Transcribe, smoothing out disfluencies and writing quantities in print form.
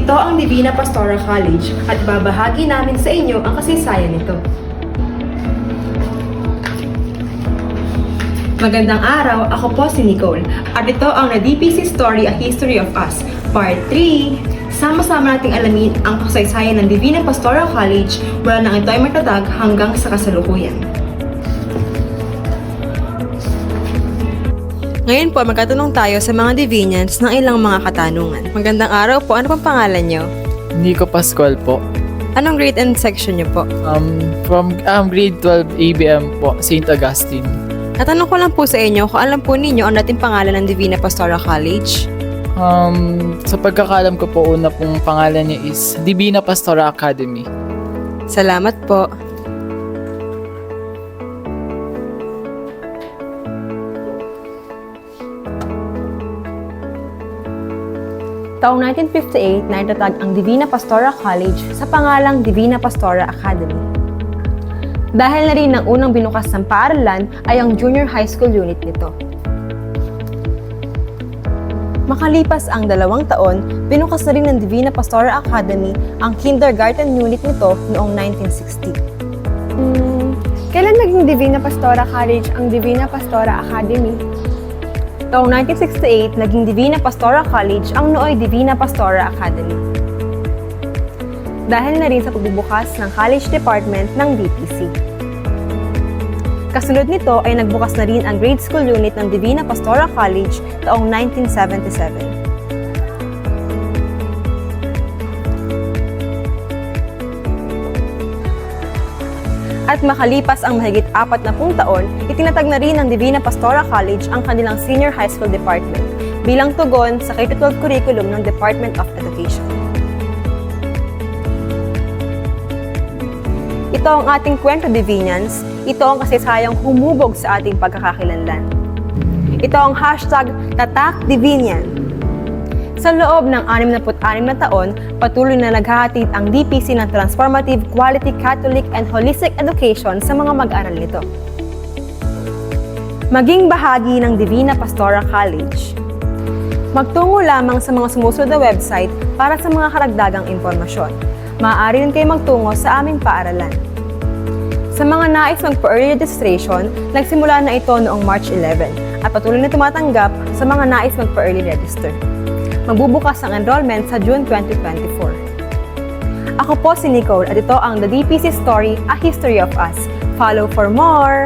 Ito ang Divina Pastora College at babahagi namin sa inyo ang kasaysayan nito. Magandang araw, ako po si Nicole at ito ang DPC Story, A History of Us, Part 3. Sama-sama nating alamin ang kasaysayan ng Divina Pastora College mula nang ito ay matatag hanggang sa kasalukuyan. Ngayon po, magkatanong tayo sa mga Divinians ng ilang mga katanungan. Magandang araw po, ano pang pangalan nyo? Nico Pascual po. Anong grade and section nyo po? From grade 12 ABM po, St. Augustine. Natanong ko lang po sa inyo kung alam po ninyo ang dating pangalan ng Divina Pastora College. Sa pagkakalam ko po, una pong pangalan niya is Divina Pastora Academy. Salamat po. Taong 1958, naitatag ang Divina Pastora College sa pangalang Divina Pastora Academy. Dahil na rin ang unang binukas ng paaralan ay ang junior high school unit nito. Makalipas ang 2 taon, binukas na rin ng Divina Pastora Academy ang kindergarten unit nito noong 1960. Kailan naging Divina Pastora College ang Divina Pastora Academy? Taong 1968, naging Divina Pastora College ang nooy Divina Pastora Academy. Dahil na rin sa pagbubukas ng college department ng DPC. Kasunod nito ay nagbukas na rin ang grade school unit ng Divina Pastora College taong 1977. At makalipas ang mahigit 40 taon, itinatag na rin ng Divina Pastora College ang kanilang senior high school department bilang tugon sa K-12 curriculum ng Department of Education. Ito ang ating kwento, Divinians. Ito ang kasaysayang humubog sa ating pagkakakilanlan. Ito ang #TatakDivinian. Sa loob ng 66 na taon, patuloy na naghahatid ang DPC ng transformative, quality, Catholic, and holistic education sa mga mag-aral nito. Maging bahagi ng Divina Pastora College. Magtungo lamang sa mga sumusunod na website para sa mga karagdagang impormasyon. Maaari rin kayo magtungo sa aming paaralan. Sa mga nais magpa-early registration, nagsimula na ito noong March 11 at patuloy na tumatanggap sa mga nais magpa-early register. Magbubukas ang enrollment sa June 2024. Ako po si Nicole at ito ang The DPC Story, A History of Us. Follow for more!